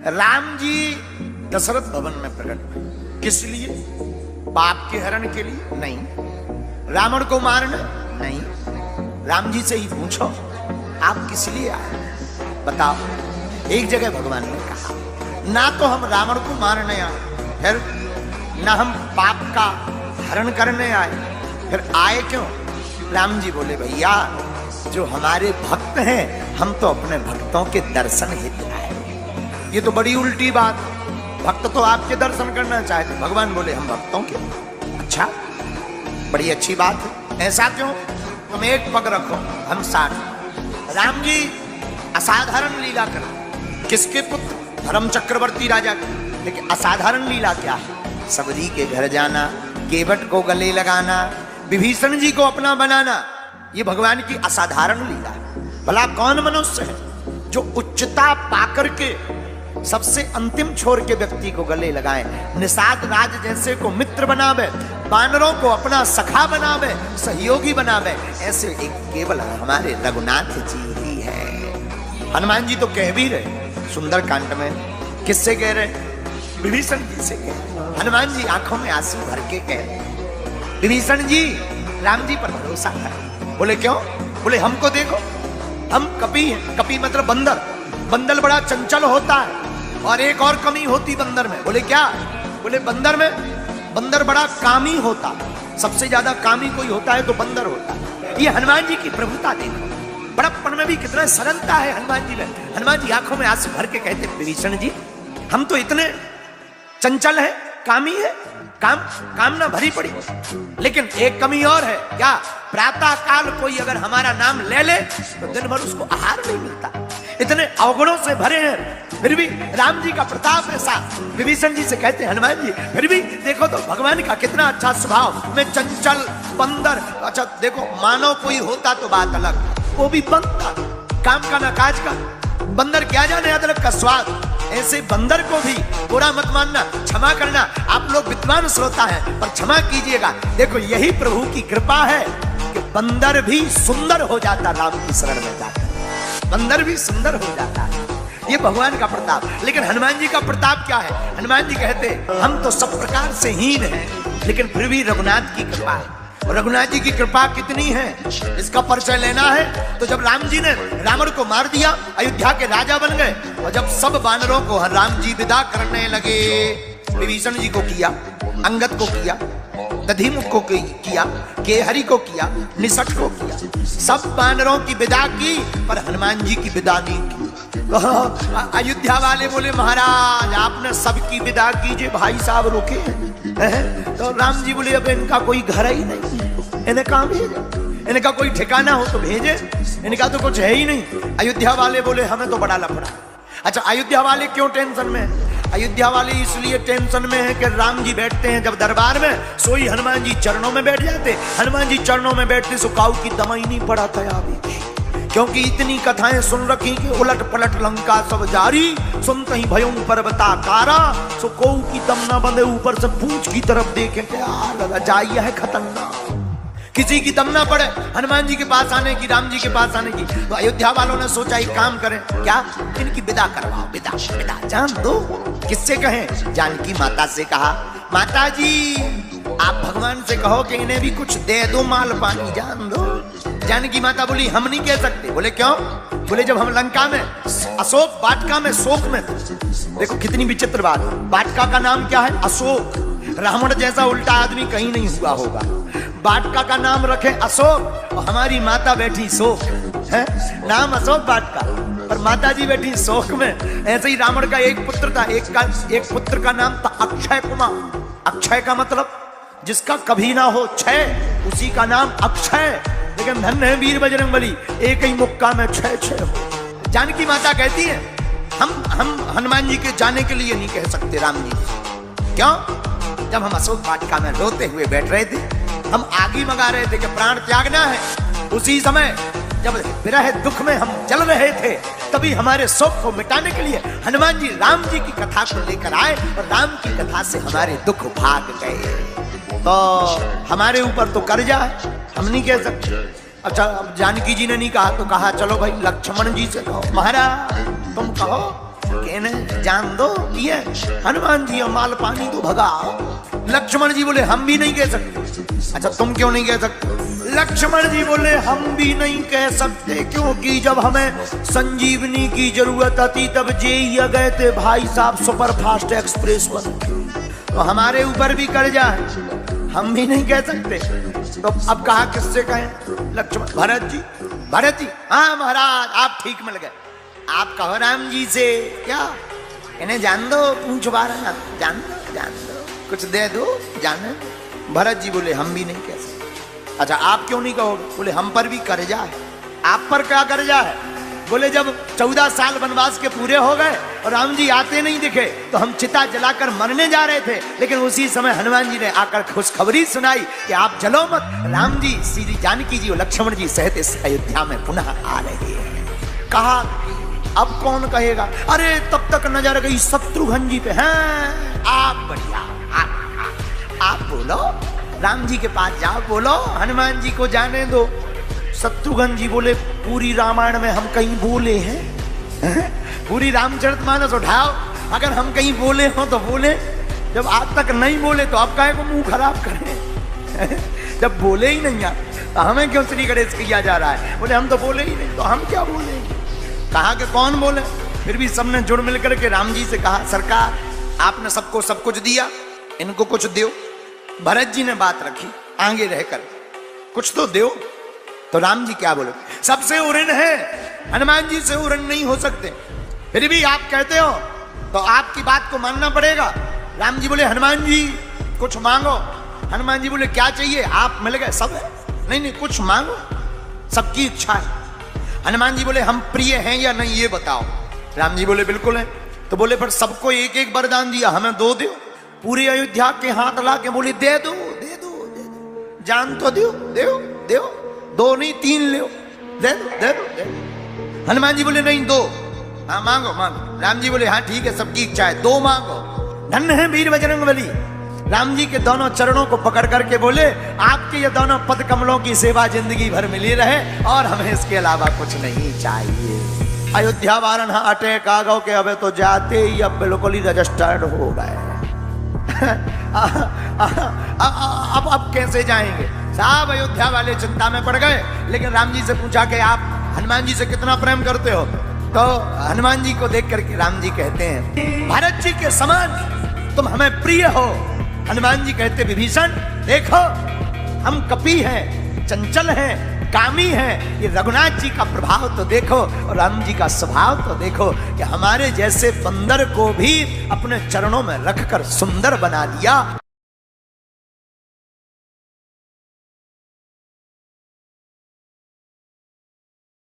राम जी दशरथ भवन में प्रकट हुए। किस लिए? पाप के हरण के लिए? नहीं। रावण को मारना? नहीं। राम जी से ही पूछो आप किस लिए आए, बताओ। एक जगह भगवान ने कहा ना तो हम रावण को मारने आए, फिर ना हम पाप का हरण करने आए, फिर आए क्यों? राम जी बोले भैया जो हमारे भक्त हैं हम तो अपने भक्तों के दर्शन हेतु आए। ये तो बड़ी उल्टी बात, भक्त तो आपके दर्शन करना चाहते, भगवान बोले हम भक्तों के। अच्छा, बड़ी अच्छी बात है। ऐसा क्यों? तुम एक पग रखो हम 60। राम जी असाधारण लीला कर, किसके पुत्र? धर्म चक्रवर्ती राजा के। लेकिन असाधारण लीला क्या है? सबरी के घर जाना, केवट को गले लगाना, विभीषण जी को अपना बनाना, ये भगवान की असाधारण लीला है। भला कौन मनुष्य है जो उच्चता पाकर के सबसे अंतिम छोर के व्यक्ति को गले लगाए, निषाद राज जैसे को मित्र बनावे, बानरों को अपना सखा बनावे, सहयोगी बनावे, ऐसे एक केवल हमारे रघुनाथ जी ही है। हनुमान जी तो कह भी रहे सुंदर कांड में, किससे कह रहे? विभीषण जी से कह रहे। हनुमान जी आंखों में आंसू भर के कह रहे विभीषण जी राम जी पर भरोसा कर। बोले क्यों? बोले हमको देखो, हम कपि हैं। कपि मतलब बंदर। बंदर बड़ा चंचल होता है और एक और कमी होती बंदर में। बोले क्या? बोले बंदर में, बंदर बड़ा कामी होता, सबसे ज्यादा कामी कोई होता है तो बंदर होता है। ये हनुमान जी की प्रभुता देखो, बड़प्पन में भी कितना सरलता है हनुमान जी में। हनुमान जी आंखों में आंसू भर के कहते विभीषण जी हम तो इतने चंचल है, कामी है, कामना भरी पड़ी, लेकिन एक कमी और है। क्या? प्रातः काल कोई अगर हमारा नाम ले ले तो दिन भर उसको आहार नहीं मिलता। इतने अवगुणों से भरे हैं, फिर भी राम जी का प्रताप ऐसा। विभीषण जी से कहते हैं हनुमान जी फिर भी देखो तो भगवान का कितना अच्छा स्वभाव, मैं चंचल बंदर। अच्छा देखो, मानव कोई होता तो बात अलग, वो भी बंदर, काम का ना काज का। बंदर क्या जाने अदरक का स्वाद। ऐसे बंदर को भी बुरा मत मानना, क्षमा करना। आप लोग विद्वान श्रोता हैं पर क्षमा कीजिएगा। देखो यही प्रभु की कृपा है कि बंदर भी सुंदर हो जाता, राम की शरण में जाता बंदर भी सुंदर हो जाता है। ये भगवान का प्रताप। लेकिन हनुमान जी का प्रताप क्या है? हनुमान जी कहते हम तो सब प्रकार से हीन हैं, लेकिन फिर भी रघुनाथ की कृपा है। रघुनाथ जी की कृपा कितनी है इसका परिचय लेना है तो जब राम जी ने रावण को मार दिया, अयोध्या के राजा बन गए, और जब सब बानरों को राम जी विदा करने लगे, विभीषण जी को किया, अंगद को किया, दधिमुख को किया, केहरी को किया, निषठ को किया, सब बानरों की विदा की, पर हनुमान जी की विदा नहीं की। अयोध्या वाले बोले महाराज आपने सबकी विदा कीजिए, भाई साहब रुके हैं। तो राम जी बोले अब इनका कोई घर ही नहीं, इन्हें कहाँ भेजे? इनका कोई ठिकाना हो तो भेजे, इनका तो कुछ है ही नहीं। अयोध्या वाले बोले हमें तो बड़ा लफड़ा। अच्छा, अयोध्या वाले क्यों टेंशन में? अयोध्या वाले इसलिए टेंशन में है कि राम जी बैठते हैं जब दरबार में, सोई हनुमान जी चरणों में बैठ जाते। हनुमान जी चरणों में बैठते सो काऊ की दमाई नहीं पड़ा था अभी, क्योंकि इतनी कथाएं सुन रखी कि उलट पलट लंका सब जारी, सुनते ही भयों पर्वताकारा, सो कोऊ की दम न बंधे ऊपर से पूंछ की तरफ देखे क्या जाइए है खतरनाक, किसी की दम ना पड़े हनुमान जी के पास आने की, राम जी के पास आने की। तो अयोध्या वालों ने सोचा एक काम करें, क्या? इनकी विदा करवाओ, विदा विदा जान दो। किससे कहें? जानकी माता से कहा माता जी आप भगवान से कहो कि इन्हें भी कुछ दे दो, माल पानी जान दो। जानकी माता बोली हम नहीं कह सकते। बोले क्यों? बोले जब हम लंका में अशोक वाटिका में शोक में थे, देखो कितनी विचित्र बात, वाटिका का नाम क्या है? अशोक। रावण जैसा उल्टा आदमी कहीं नहीं हुआ होगा। वाटिका का नाम रखे अशोक और हमारी माता बैठी शोक है, नाम अशोक वाटिका, और माता जी बैठी शोक में। ऐसे ही रावण का एक पुत्र था, एक पुत्र का नाम था अक्षय कुमार। अक्षय का मतलब जिसका कभी ना हो क्षय, उसी का नाम अक्षय। लेकिन धन्य है वीर बजरंगबली, एक ही मुक्का में छह छह हो। जानकी माता कहती है हम हनुमान जी के जाने के लिए नहीं कह सकते राम जी। क्यों? जब हम अशोक वाटिका में रोते हुए बैठ रहे थे, हम आगे मंगा रहे थे कि प्राण त्यागना है, उसी समय जब विरह दुख में हम जल रहे थे, तभी हमारे शोक को मिटाने के लिए हनुमान जी राम जी की कथा को लेकर आए और राम की कथा से हमारे दुख भाग गए। तो हमारे ऊपर तो कर्जा है, हम नहीं कह सकते। अच्छा, अब जानकी जी ने नहीं कहा तो कहा चलो भाई लक्ष्मण जी से कहो, महाराज तुम कहो कहने जान दो ये हनुमान जी माल पानी तो भगाओ। लक्ष्मण जी बोले हम भी नहीं कह सकते। अच्छा तुम क्यों नहीं कह सकते? लक्ष्मण जी बोले हम भी नहीं कह सकते क्योंकि जब हमें संजीवनी की जरूरत आती तब जे गए थे भाई साहब सुपरफास्ट एक्सप्रेस पर, तो हमारे ऊपर भी कर्जा है, हम भी नहीं कह सकते। तो अब कहा किससे कहें? लक्ष्मण भरत जी हाँ महाराज आप ठीक मिल गए, आप कहो राम जी से क्या इन्हें जान दो, पूछ बारा जान दो कुछ दे दो जाने। भरत जी बोले हम भी नहीं कह सकते। अच्छा आप क्यों नहीं कहोगे? बोले हम पर भी कर्जा है। आप पर क्या कर्जा है? बोले जब 14 साल वनवास के पूरे हो गए और राम जी आते नहीं दिखे तो हम चिता जलाकर मरने जा रहे थे, लेकिन उसी समय हनुमान जी ने आकर खुशखबरी सुनाई कि आप जलो मत, राम जी श्री जानकी जी और लक्ष्मण जी सहित इस अयोध्या में पुनः आ रहे हैं। कहा अब कौन कहेगा? अरे तब तक नजर गई शत्रुघ्न जी पे। हैं आप बढ़िया, आप बोलो, राम जी के पास जाओ, बोलो हनुमान जी को जाने दो। शत्रुघ्न जी बोले पूरी रामायण में हम कहीं बोले हैं? पूरी रामचरितमानस उठाओ, अगर हम कहीं बोले हो तो बोले, जब आज तक नहीं बोले तो अब काहे को मुंह खराब करें? जब बोले ही नहीं आप तो हमें क्यों श्री गणेश किया जा रहा है? बोले हम तो बोले ही नहीं, तो हम क्या बोले? कहा कि कौन बोले? फिर भी सबने जुड़ मिलकर के राम जी से कहा सरकार आपने सबको सब कुछ दिया, इनको कुछ दो। भरत जी ने बात रखी आगे रहकर कुछ तो दो। तो राम जी क्या बोले? सबसे उऋण है, हनुमान जी से उऋण नहीं हो सकते, फिर भी आप कहते हो तो आपकी बात को मानना पड़ेगा। राम जी बोले हनुमान जी कुछ मांगो। हनुमान जी बोले क्या चाहिए? आप मिल गए सब है? नहीं कुछ मांगो, सबकी इच्छा है। हनुमान जी बोले हम प्रिय हैं या नहीं ये बताओ। राम जी बोले बिल्कुल है। तो बोले पर सबको एक एक वरदान दिया, हमें दो दो। पूरी अयोध्या के हाथ ला के बोले दे दो जान तो दो, दो नहीं 3 ले, दे दो। हनुमान जी बोले नहीं 2। हाँ मांगो। राम जी बोले हाँ ठीक है सबकी इच्छा है, 2 मांगो। धन्य है वीर बजरंगबली। राम जी के दोनों चरणों को पकड़ करके बोले आपके ये दोनों पद कमलों की सेवा जिंदगी भर मिली रहे और हमें इसके अलावा कुछ नहीं चाहिए। अयोध्या वारण अटे कागो के अब तो जाते ही अब बिल्कुल ही रजिस्टर्ड हो गए। अब कैसे जाएंगे साहब? अयोध्या वाले चिंता में पड़ गए, लेकिन राम जी से पूछा कि आप हनुमान जी से कितना प्रेम करते हो? तो हनुमान जी को देख करके राम जी कहते हैं भरत जी के समान तुम हमें प्रिय हो। हनुमान जी कहते विभीषण देखो हम कपि हैं, चंचल हैं, कामी हैं, ये रघुनाथ जी का प्रभाव तो देखो और राम जी का स्वभाव तो देखो कि हमारे जैसे बंदर को भी अपने चरणों में रखकर सुंदर बना दिया।